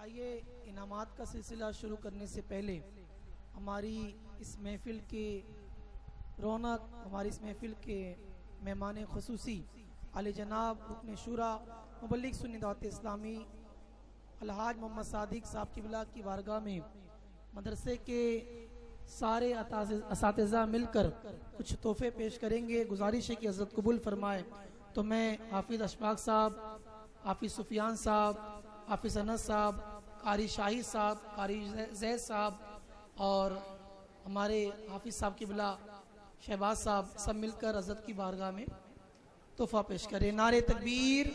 आइए इनामात का सिलसिला शुरू करने से पहले हमारी इस महफिल के रौनक, हमारी इस महफिल के मेहमान खुसूसी आले जनाब रुकन शूरा मुबल्लिग सुन्नी दावत इस्लामी अलहाज मोहम्मद सादिक साहब क़िबला की बारगाह में मदरसे के सारे असातिज़ा मिलकर कुछ तोहफे पेश करेंगे। गुजारिश है कि हज़रत कबूल फरमाए। तो मैं हाफिज़ अशफाक साहब, हाफिज़ सुफियान साहब, हाफिज़ अनस साहब, कारी शाही साहब, कारी जैद साहब और हमारे हाफिज़ साहब क़िबला शहबाज साहब सब मिलकर हज़रत की बारगाह में तोहफा पेश करें। नारे तकबीर,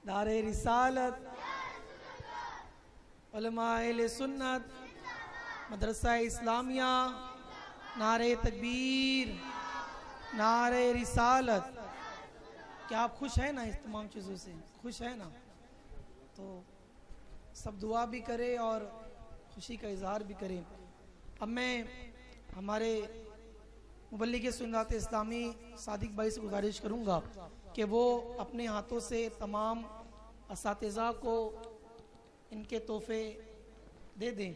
नारे रिसालत, उलमाए अहले सुन्नत, मदरसा इस्लामिया, नारे तकबीर, नारे रिसालत। क्या आप खुश हैं ना इस तमाम चीज़ों से? खुश है ना? तो सब दुआ भी करें और खुशी का इजहार भी करें। अब मैं हमारे मुबल्लिग सुन्नत इस्लामी सादिक भाई से गुजारिश करूंगा कि वो अपने हाथों से तमाम असातिज़ा को इनके तोहफे दे दें।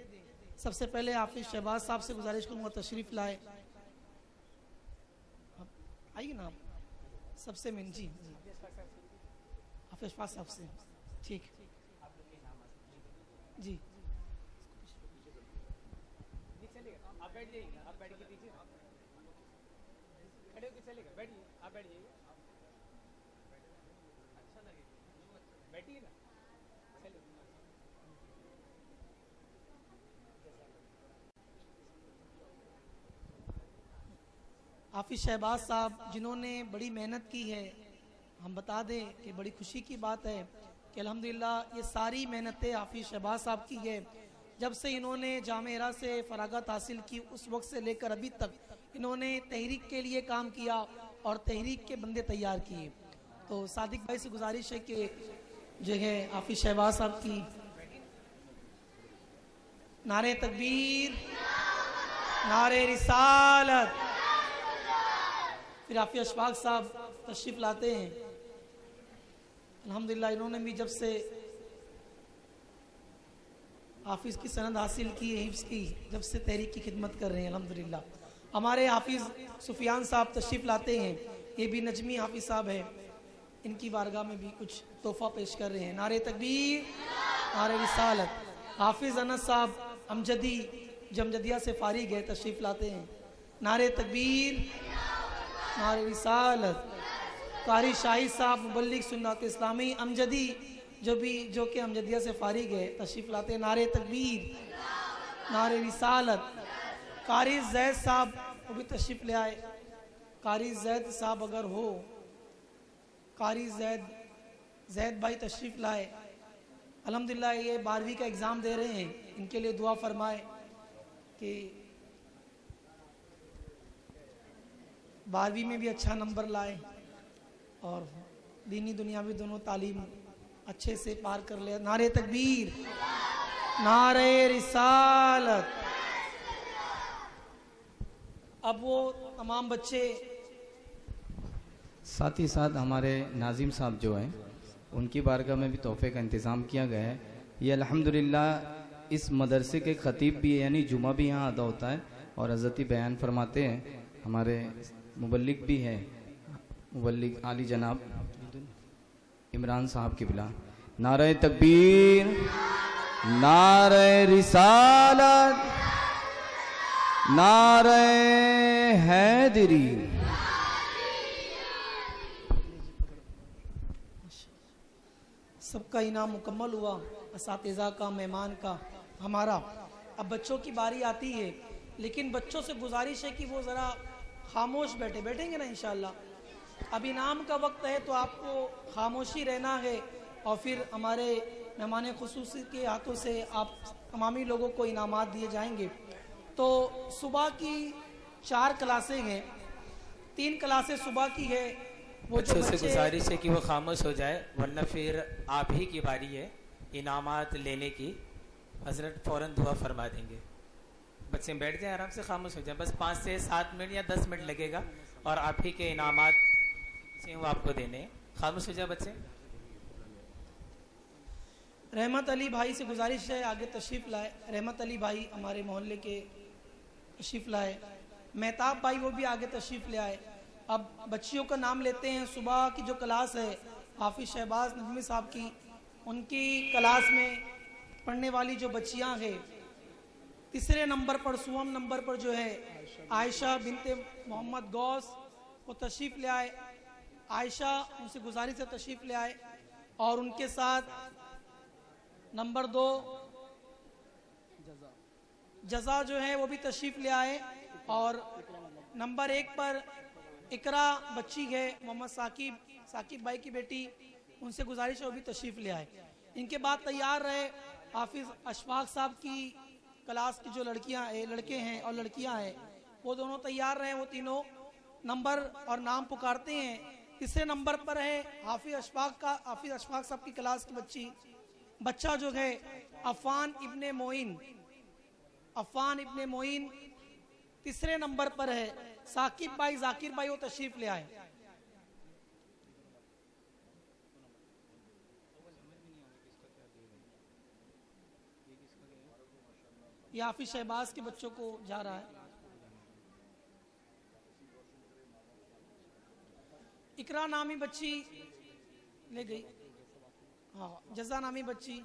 सबसे पहले हाफिज़ शहबाज साहब से गुजारिश करूंगा तशरीफ़ लाए। आइए ना सबसे मिन जी हाफिज़ शहबाज साहब से। ठीक जी, आप बैठ जाइए, आप बैठ के दीजिए, खड़े होकर चलेगा, बैठिए, आप बैठ जाइए, अच्छा लगेगा, बैठिए ना, चलिए। हाफिज़ शहबाज साहब जिन्होंने बड़ी मेहनत की है, हम बता दें कि बड़ी खुशी की बात है कि अल्हम्दुलिल्लाह ये सारी मेहनतें हाफिज़ शहबाज साहब की है। जब से इन्होंने जामिया से फरागत हासिल की उस वक्त से लेकर अभी तक इन्होंने तहरीक के लिए काम किया और तहरीक के बंदे तैयार किए। तो सादिक भाई से गुजारिश है कि जो है हाफिज़ शहबाज साहब की नारे तकबीर, नारे रिसालत, फिर हाफिज़ अशफाक साहब तशरीफ़ लाते हैं। अल्हम्दुलिल्लाह इन्होंने भी जब से हाफिज़ की सनद हासिल की है, हिफ्ज़ की, जब से तहरीक की खिदमत कर रहे हैं अल्हम्दुलिल्लाह। हमारे हाफिज़ सुफियान साहब तशरीफ़ लाते हैं, ये भी नजमी हाफिज़ साहब है, इनकी बारगाह में भी कुछ तोहफ़ा पेश कर रहे हैं। नारे तकबीर, नारे रिसालत। हाफिज़ अनस साहब अमजदी जमजदिया से फारिग है, तशरीफ़ लाते हैं। नारे तकबीर, नारे रिसालत। कारी शाही साहब मुबल्लिग सुन्नत इस्लामी अमजदी जो कि अमजदिया से फारिग है, तशरीफ़ लाते हैं। नारे तकबीर, नारे रिसालत। कारी जैद साहब वो भी तशरीफ़ ले आए। कारी जैद साहब अगर हो, कारी जैद भाई तशरीफ़ लाए। अल्हम्दुलिल्लाह ये 12वीं का एग्ज़ाम दे रहे हैं, इनके लिए दुआ फरमाए कि 12वीं में भी अच्छा नंबर लाए और दीनी दुनियावी दोनों तालीम अच्छे से पार कर ले। नारे तकबीर, नारे रिसालत। अब वो तमाम बच्चे, साथ ही साथ हमारे नाजिम साहब जो हैं उनकी बारगाह में भी तोहफे का इंतज़ाम किया गया है। ये अल्हम्दुलिल्लाह इस मदरसे के ख़तीब भी है, यानी जुमा भी यहाँ अदा होता है और हज़रती बयान फरमाते हैं। हमारे मुबल्लिग भी है, मुबल्लिग आली जनाब इमरान साहब क़िबला। नारे तकबीर, नारे रिसालत, नारे हैदरी। सबका इनाम मुकम्मल हुआ, असातिज़ा का, मेहमान का, हमारा। अब बच्चों की बारी आती है, लेकिन बच्चों से गुजारिश है कि वो ज़रा खामोश बैठेंगे ना इंशाअल्लाह। अब इनाम का वक्त है तो आपको खामोशी रहना है और फिर हमारे मेहमान खुसूसी के हाथों से आप तमामी लोगों को इनामात दिए जाएंगे। तो सुबह की 4 क्लासें हैं, 3 क्लासें सुबह की है। वो बच्चों से गुजारिश है कि वो खामोश हो जाए, वरना फिर आप ही की बारी है इनामात लेने की। हजरत फ़ौरन दुआ फरमा देंगे। बच्चे बैठ जाएं, आराम से खामोश हो जाए। बस 5 से 7 मिनट या 10 मिनट लगेगा और आप ही के इनामात वो आपको देने। खामोश हो जाए बच्चे। रहमत अली भाई से गुजारिश है आगे तशरीफ़ लाए। रहमत अली भाई हमारे मोहल्ले के तशरीफ़ लाए। मेहताब भाई वो भी आगे तशरीफ़ ले आए। अब बच्चियों का नाम लेते हैं। सुबह की जो क्लास है हाफिज़ शहबाज नजमी साहब की, उनकी क्लास में पढ़ने वाली जो बच्चियां हैं, तीसरे नंबर पर सुवम नंबर पर जो है आयशा बिनते मोहम्मद गौस, वो तशरीफ़ ले आए। आयशा उनसे गुजारिश से तशरीफ़ ले आए। और उनके साथ नंबर 2 जज़ा जो है वो भी तशरीफ़ ले आए। और नंबर 1 पर इकरा बच्ची है मोहम्मद साकिब भाई की बेटी, उनसे गुजारिश है वो भी तशरीफ़ ले आए। इनके बाद तैयार रहे हाफिज़ अशफाक साहब की क्लास की जो लड़के हैं और लड़कियां हैं, वो दोनों तैयार रहे। वो तीनों नंबर और नाम पुकारते हैं। तीसरे नंबर पर है हाफिज़ अशफाक साहब की क्लास की बच्चा जो है अफ़ान इब्ने मोइन। तीसरे नंबर पर है जाकिर भाई वो तशरीफ ले आए। ये हाफिज शहबाज के बच्चों को जा रहा है। इकरा नामी बच्ची ले गई। हाँ, जज़ा नामी बच्ची।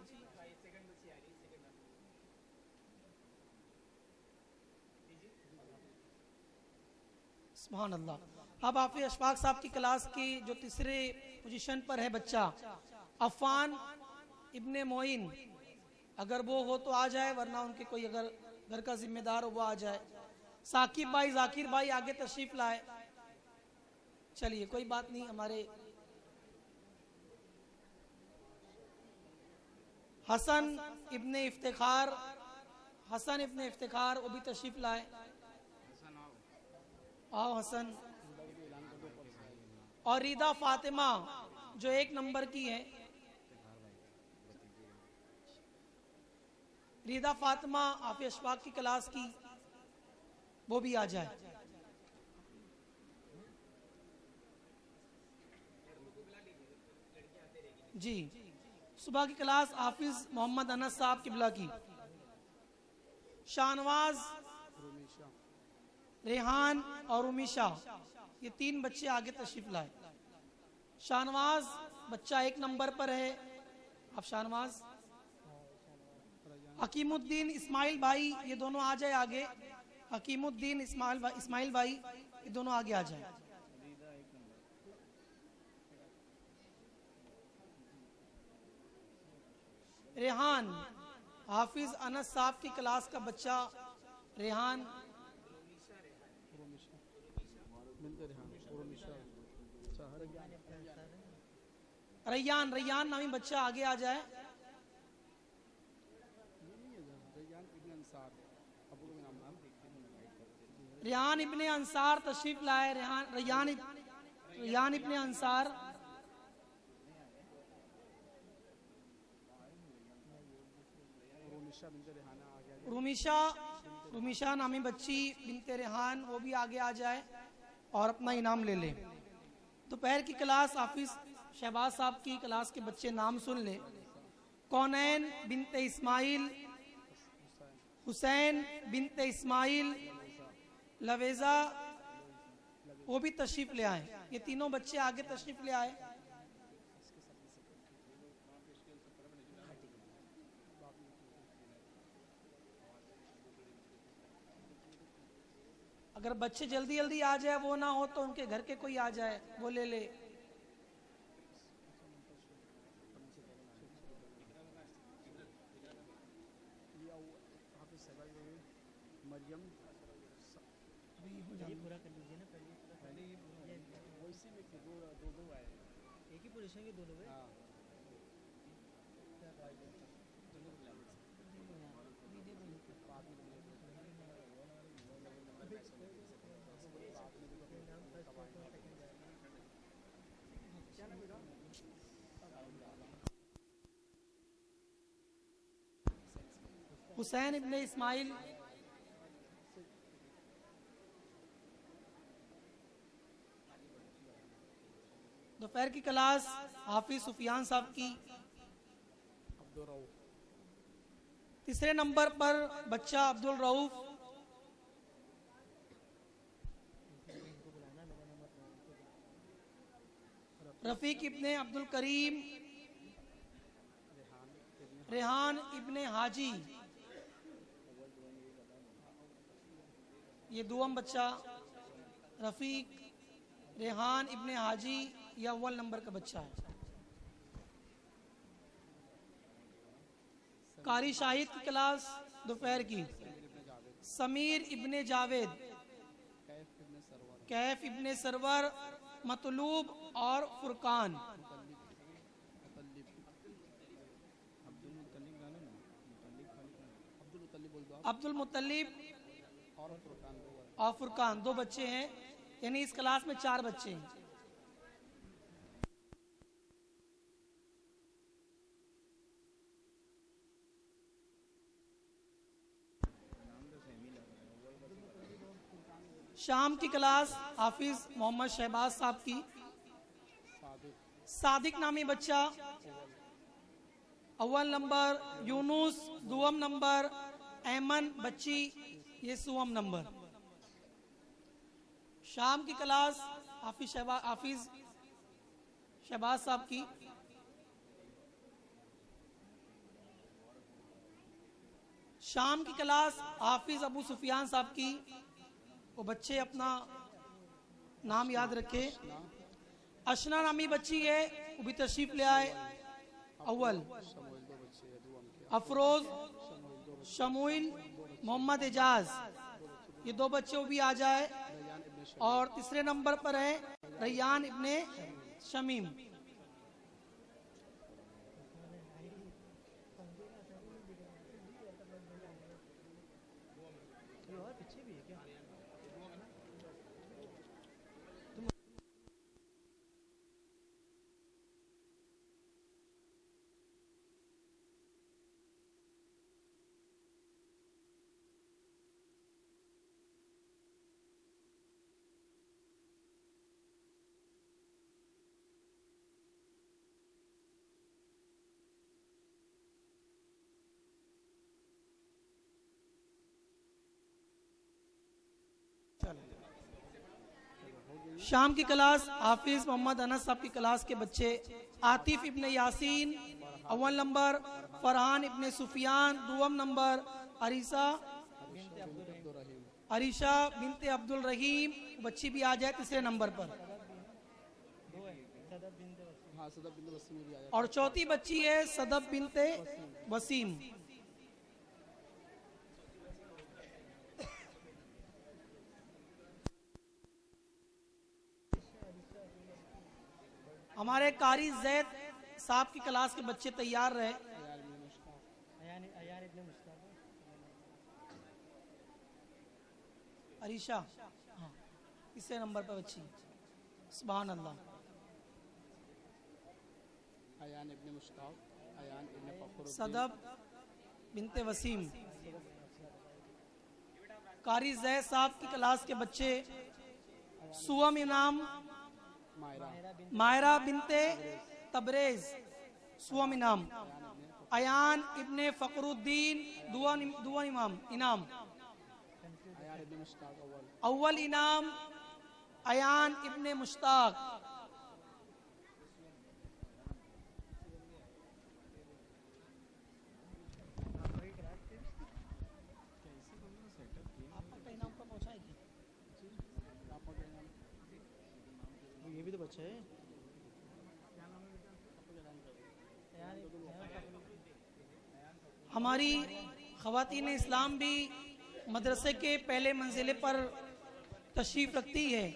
सुभान अल्लाह। अब हाफिज अशफाक साहब की क्लास की जो तीसरे पोजीशन पर है बच्चा अफ़ान इब्ने मोइन, अगर वो हो तो आ जाए, वरना उनके कोई अगर घर का जिम्मेदार हो वो आ जाए। साकिब भाई जाकिर भाई आगे तशरीफ लाए। चलिए कोई बात नहीं। हमारे हसन इब्ने इफ्तिखार वो भी तशरीफ लाए। आओ हसन। और रीदा फातिमा जो 1 नंबर की है, रीदा फातिमा हाफिज अशफाक की क्लास की, वो भी आ जाए। जी, सुबह की क्लास हाफिज मोहम्मद अनस साहब किबला की। शाहनवाज, रेहान और उमीशा, ये 3 बच्चे आगे तशरीफ लाए। शाहनवाज बच्चा 1 नंबर पर है। अब शाहनवाज, हकीमुद्दीन इस्माइल भाई, ये दोनों आ जाए आगे। हकीमुद्दीन इस्माइल भाई ये दोनों आगे आ जाए। रेहान, हाफिज अनस साहब की क्लास का बच्चा रेहान। रैयान नामी बच्चा आगे आ जाए। रेहान इब्ने अंसार तशरीफ लाए। रैयान इब्ने अंसार। रुमीशा नामी बच्ची बिनते रेहान, वो भी आगे आ जाए और अपना इनाम ले ले। दोपहर की क्लास हाफिज शहबाज साहब की क्लास के बच्चे नाम सुन ले। कौनैन बिनते इस्माइल, हुसैन बिनते इस्माइल, लवेजा, वो भी तशरीफ ले आए। ये तीनों बच्चे आगे तशरीफ ले आए। अगर बच्चे जल्दी जल्दी आ जाए, वो ना हो तो उनके घर के कोई आ जाए, वो ले ले। पूरा कर लीजिए ना पहले वो इसी में दो आए, एक ही पोजीशन में दो लोग हैं। हुसैन इब्ने इस्माइल, दोपहर की क्लास हाफिज सुफियान साहब की। तीसरे नंबर पर बच्चा अब्दुल रऊफ। रफीक इब्ने अब्दुल करीम, रेहान इब्ने हाजी, ये दुआम बच्चा रफीक रेहान इब्ने हाजी, यह अव्वल नंबर का बच्चा है। कारी शाहिद की क्लास दोपहर की, समीर इब्ने जावेद, कैफ इब्ने सरवर, मतलूब और फुरकान। अब्दुल मुत्तलिब और फुरकान दो बच्चे हैं, यानी इस क्लास में 4 बच्चे हैं। शाम की क्लास हाफिज मोहम्मद शहबाज साहब की, सादिक नामी बच्चा अव्वल नंबर, यूनुस दुआम नंबर, ऐमन बच्ची ये सुवम नंबर। शाम की क्लास हाफिज शहबाज साहब की, शाम की क्लास हाफिज अबू सुफियान साहब की। वो बच्चे अपना नाम याद रखे। अशना नामी बच्ची है, वो भी तशरीफ ले आए। अव्वल अफरोज, शमूइल, मोहम्मद एजाज, ये 2 बच्चे वो भी आ जाए। और तीसरे नंबर पर है रैयान इब्ने शमीम। शाम की क्लास हाफिज मोहम्मद अनस साहब की क्लास के बच्चे आतिफ इब्ने यासीन अव्वल नंबर, फरहान इब्ने सुफियान दुआम नंबर, अरीशा बिनते अब्दुल रहीम बच्ची भी आ जाए तीसरे नंबर पर। और चौथी बच्ची है सदब बिनते वसीम। हमारे कारी जैद साहब की क्लास के बच्चे तैयार रहे। अरीशा हाँ, तीसरे नंबर पर बच्ची। सुभान अल्लाह। सदब बिनते वसीम। कारी जैद साहब की क्लास के बच्चे सुवम इनाम, मायरा बिनते तबरेज सुवम इनाम, अयान इब्ने फकरुद्दीन दुआ इनाम, अव्वल इनाम अयान इब्ने मुश्ताक। ये भी तो बच्चा है। हमारी ख़वातीन इस्लाम भी मदरसे के पहले मंजिले पर तशरीफ़ रखती है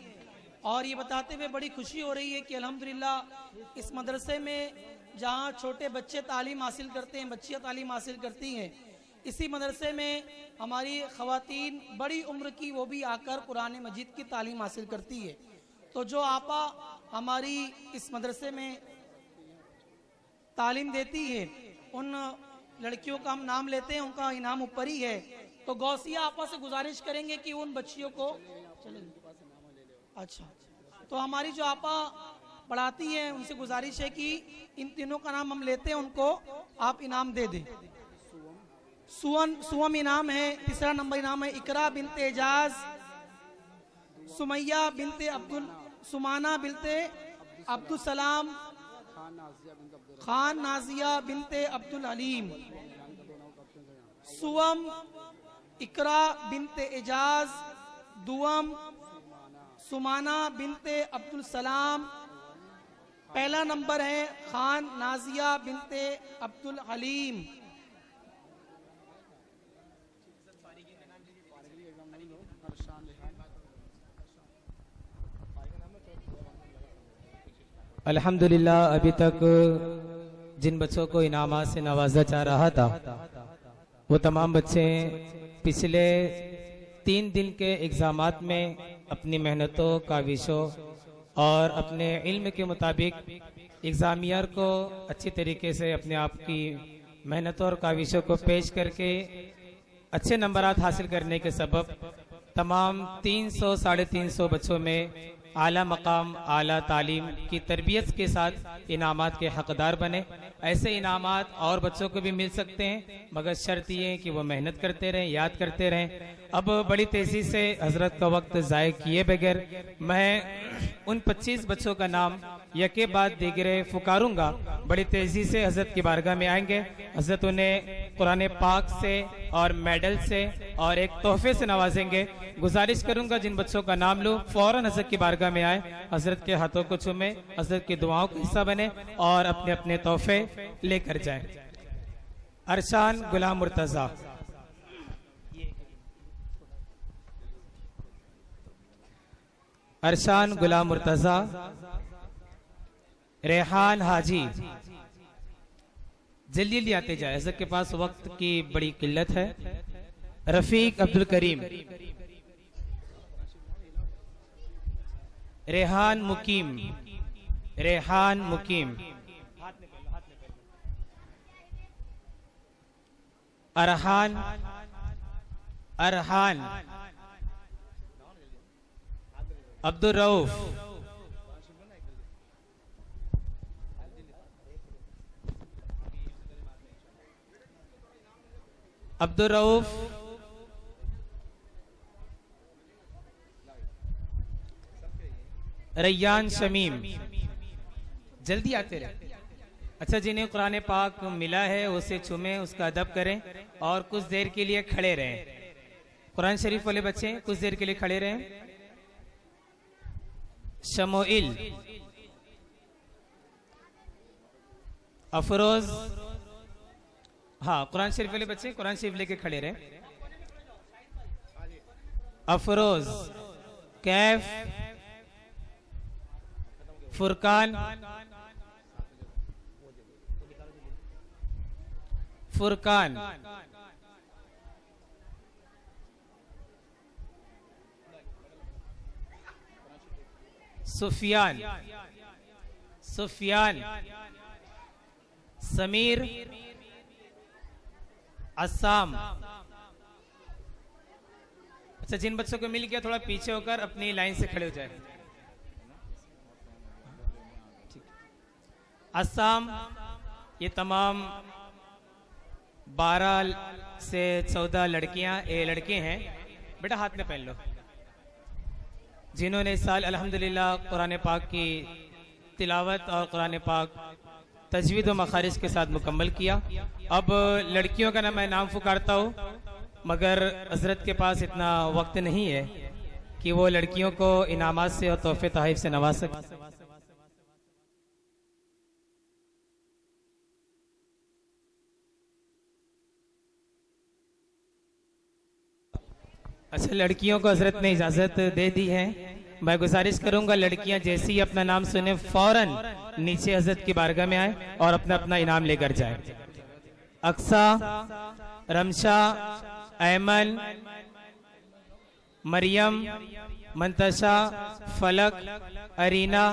और ये बताते हुए बड़ी खुशी हो रही है कि अल्हम्दुलिल्लाह इस मदरसे में जहाँ छोटे बच्चे तालीम हासिल करते हैं, बच्चियाँ तालीम हासिल करती हैं, इसी मदरसे में हमारी ख़वातीन बड़ी उम्र की वो भी आकर कुरान मजीद की तालीम हासिल करती है। तो जो आपा हमारी इस मदरसे में तालीम देती है उन लड़कियों का हम नाम लेते हैं, उनका इनाम ऊपर ही है। तो गौसिया आपा से गुजारिश करेंगे कि उन बच्चियों को अच्छा, तो हमारी जो आपा पढ़ाती हैं, उनसे गुजारिश है कि इन तीनों का नाम हम लेते हैं, उनको आप इनाम दे दें। सुवम इनाम है, तीसरा नंबर इनाम है इकरा बिनते एजाज, सुमैया बिनते अब्दुल, सुमाना बिनते अब्दुल सलाम, खान नाजिया बिनते अब्दुल हलीम। सुवम इकरा बिनते एजाज, दुवम सुमाना बिनते अब्दुल सलाम, पहला नंबर है खान नाजिया बिनते अब्दुल हलीम। अल्हम्दुलिल्लाह अभी तक जिन बच्चों को इनामात से नवाजा जा रहा था वो तमाम बच्चे पिछले 3 दिन के एग्जामात में अपनी मेहनतों काविशों और अपने इल्म के मुताबिक एग्जामियर को अच्छी तरीके से अपने आप की मेहनतों और काविशों को पेश करके अच्छे नंबरात हासिल करने के सबब तमाम 300 साढ़े 300 बच्चों में आला मकाम आला तालीम की तरबियत के साथ इनामात के हकदार बने। ऐसे इनामात और बच्चों को भी मिल सकते हैं, मगर शर्त ये है कि वो मेहनत करते रहें, याद करते रहें। अब बड़ी तेजी से हजरत का वक्त ज़ाय किए बगैर मैं उन 25 बच्चों का नाम यके बाद दीगरे पुकारूंगा। बड़ी तेजी से हजरत की बारगाह में आएंगे। हजरत उन्हें कुरान पाक से और मेडल से और एक तोहफे से नवाजेंगे। गुजारिश करूंगा जिन बच्चों का नाम लो फौरन हजरत की बारगाह में आए, हजरत के हाथों को चूमे, हजरत की दुआओं का हिस्सा बने और अपने अपने तोहफे लेकर जाए। अरशान गुलाम मुर्तजा, अरशान गुलाम मुर्तजा, रेहान हाजी, जल्दी जल्दी आते जाए, हजरत के पास वक्त की बड़ी किल्लत है। रफीक अब्दुल करीम, रेहान मुकीम, रेहान मुकीम, अरहान, अरहान, अब्दुल रऊफ, अब्दुल रऊफ, रैयान शमीम, जल्दी आते रहे। अच्छा, जिन्हें कुरान पाक मिला है उसे चूमें, उसका अदब करें और कुछ देर के लिए खड़े रहें। कुरान शरीफ वाले बच्चे कुछ देर के लिए खड़े रहें। शमोइल, अफरोज, हाँ कुरान शरीफ वाले बच्चे कुरान शरीफ लेके खड़े रहे। अफरोज, कैफ, फुरकान, फुरकान, सुफियान, सुफियान, समीर, अस्साम। अच्छा, जिन बच्चों को मिल गया थोड़ा पीछे होकर अपनी लाइन से खड़े हो जाए। अस्साम, ये तमाम 12 से 14 लड़कियां लड़के हैं। बेटा हाथ में पहन लो, जिन्होंने इस साल अल्हम्दुलिल्लाह कुरान पाक की तिलावत और कुरान पाक तजवीद व मखारिज के साथ मुकम्मल किया। अब लड़कियों का मैं नाम पुकारता हूँ, मगर हजरत के पास इतना वक्त नहीं है कि वो लड़कियों को इनामात से और तोहफे तोहफ से नवाज सके। अच्छा, लड़कियों को हजरत ने इजाजत दे दी है। मैं गुजारिश करूंगा लड़कियां जैसे ही अपना नाम सुने फौरन नीचे हजरत की बारगाह में आए और अपना अपना इनाम लेकर जाए। अक्सा, रमशा, ऐमन, मरियम, मंतशा, फलक, अरीना,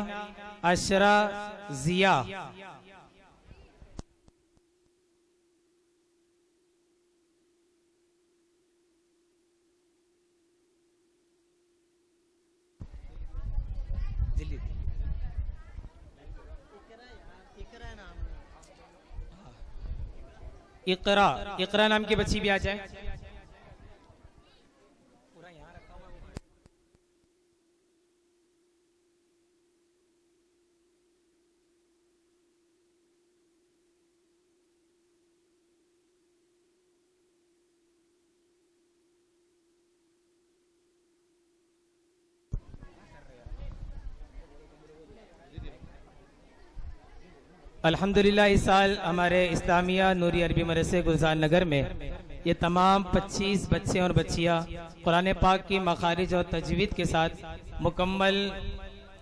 अशरा, जिया। इकरा नाम की बच्ची भी आ जाए। अल्हम्दुलिल्लाह इस साल हमारे इस्लामिया नूरी अरबी मदरसे गुलजार नगर में ये तमाम 25 बच्चे और बच्चियाँ कुरान पाक की मखारिज और तजवीद के साथ मुकम्मल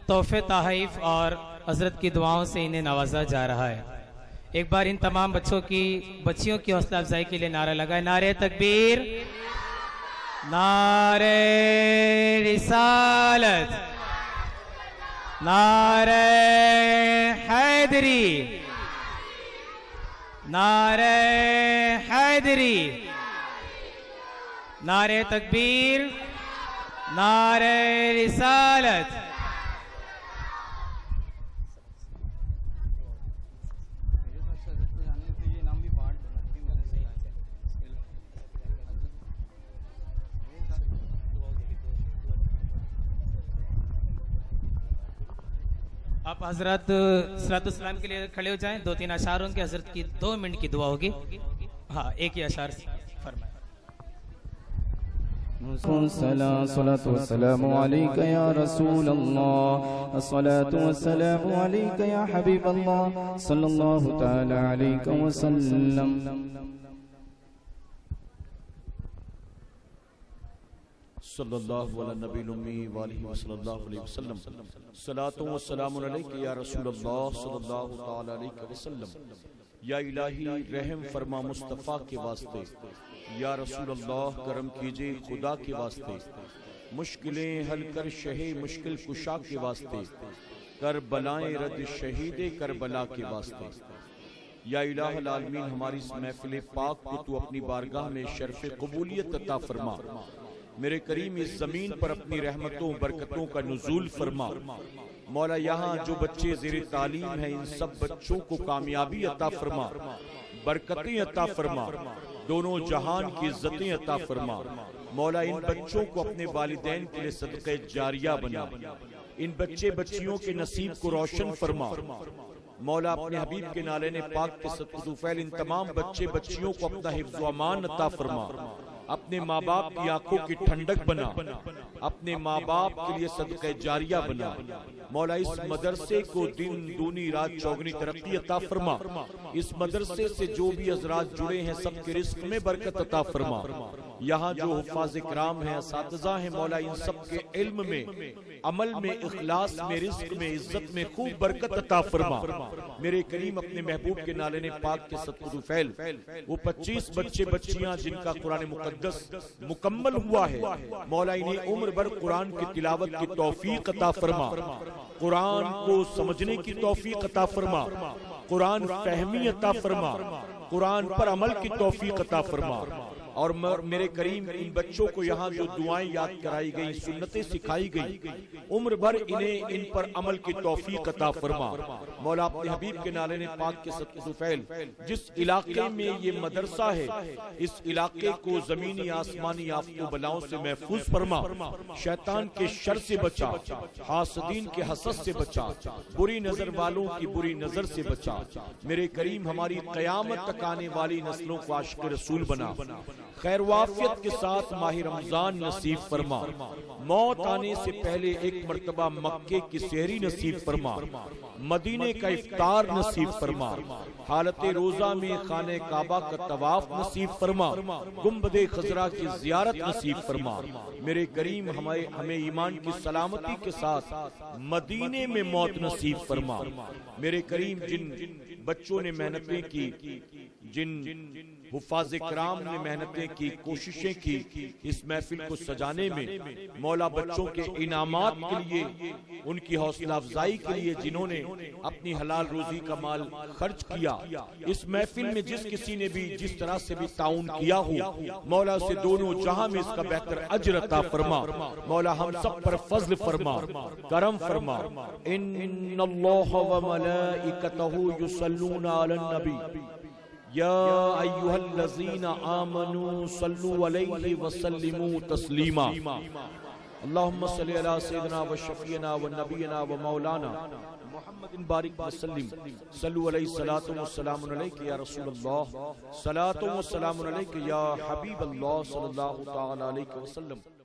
तोहफे तहफ़ और हज़रत की दुआओं से इन्हें नवाजा जा रहा है। एक बार इन तमाम बच्चियों की हौसला अफजाई के लिए नारा लगाए, नारे तकबीर, नारे रिसालत, नारे हैदरी, नारे हैदरी, नारे तकबीर, नारे रिसालत। आप हजरत सलातुस्सलाम के लिए खड़े हो जाएं। 2-3 अशार होंगे, हजरत की 2 मिनट की दुआ होगी। हाँ, एक ही अशार फरमाएं। अस्सलातु वस्सलामु अलैका या रसूल अल्लाह, अस्सलातु वस्सलामु अलैका या हबीब अल्लाह, सल्लल्लाहु तआला अलैहि वसल्लम। सल्लल्लाहु अला नबील उम्मी व आलिहि वसल्लल्लाहु अलैहि वसल्लम। सलातु व सलामु अलैका या रसूल अल्लाह सल्लल्लाहु तआला अलैहि वसल्लम। या इलाही रहम फरमा मुस्तफ़ा के वास्ते, या रसूल अल्लाह करम कीजिए खुदा के वास्ते, मुश्किलें हल कर शहे मुश्किल कुशा के वास्ते, कर बलाएं रद्द शहीदे करबला के वास्ते। या इलाहुल आलमीन हमारी इस महफिल पाक को तू अपनी बारगाह में शर्फ कबूलियत अता फरमा। मेरे करीम इस जमीन पर अपनी रहमतों बरकतों का नुज़ूल फरमा। मौला यहाँ जो बच्चे ज़ेरे तालीम हैं इन सब बच्चों को कामयाबी अता फरमा, बरकतें अता फरमा, दोनों जहान की इज्जतें अता फरमा। मौला इन बच्चों को अपने वालिदैन के लिए सदक़े जारिया बना, इन बच्चे बच्चियों के नसीब को रोशन फरमा। मौला अपने हबीब के नाले ने पाक के सत्तुफैल इन तमाम बच्चे बच्चियों को अपना हिफ्ज़ व अमान अता फरमा। अपने माँ बाप की आंखों की ठंडक बना, अपने माँ बाप के लिए सदक़े जारिया बना। मौला इस मदरसे को दिन दूनी रात चौगनी तरक्की अता फरमा। इस मदरसे से जो भी हज़रात जुड़े हैं सबके रिस्क में बरकत अता फरमा। यहाँ जो हुफ़ाज़ इकराम हैं, असातिज़ा हैं, मौला इन सब के इल्म में, अमल में, इखलास में, रिस्क में, इज्जत में खूब बरकत अता फरमा। मेरे करीम अपने महबूब के नाले ने पाक के सत्तुफैल वो 25 बच्चे बच्चियां जिनका कुरान मुक़द्दस मुकम्मल हुआ है, मौला इन्हें उम्र भर कुरान की तिलावत की तौफीक अता फरमा, कुरान को समझने की तौफीक अता फरमा, कुरान फहमी अता फरमा, कुरान पर अमल की तौफीक अता फरमा। और मेरे करीम इन बच्चों को यहाँ जो दुआएं याद कराई गई, सुन्नतें सिखाई गई, उम्र भर इन्हें इन पर अमल की तौफीक अता फरमा। मौला अपने हबीब के नाले ने पाक के सत्तुफैल जिस इलाके में ये मदरसा है, इस इलाके को जमीनी आसमानी आफतों बलाओं से महफूज फरमा, शैतान के शर से बचा, हासदीन के हसद से बचा, बुरी नजर वालों की बुरी नजर से बचा। मेरे करीम हमारी कयामत तक आने वाली नस्लों को आशिक रसूल बना, खैर वाफियत के साथ माह रमजान नसीब फरमा, मौत आने से पहले एक मर्तबा मक्के की सेहरी नसीब फरमा, मदीने का इफ्तार नसीब फरमा, हालत रोजा में खाने काबा का तवाफ नसीब फरमा, गुंबदे खजरा की जियारत नसीब फरमा। मेरे करीम हमें ईमान की सलामती के साथ मदीने में मौत नसीब फरमा। मेरे करीम जिन बच्चों ने मेहनतें की, जिन हुफ़ाज़ इकराम ने मेहनतें की, कोशिशें की इस महफिल को सजाने में, मौला बच्चों के इनामात के लिए, उनकी हौसला अफजाई के लिए जिन्होंने अपनी हलाल रोजी का माल खर्च किया, इस महफिल में जिस किसी ने भी जिस तरह से भी ताउन किया हो, मौला से दोनों जहां में इसका बेहतर अज्र अता फरमा। मौला हम सब पर फज़्ल फरमा, करम फरमा। इन्नल्लाह व मलाइकतहू युसल्लूना अलन नबी या अय्युहल्लज़ीना आमनू सल्लु अलैहि व सल्लिमू तस्लीमा। अल्लाहुम्मा सल्लि अला सय्यिदिना व शफीना व नबीना व मौलाना मुहम्मदिन बारिक व सल्लिम। सल्लु अलैहि सलातु व सलामुन अलैका या रसूलल्लाह, सलातु व सलामुन अलैका या हबीबल्लाह सल्लल्लाहु तआला अलैहि वसल्लम।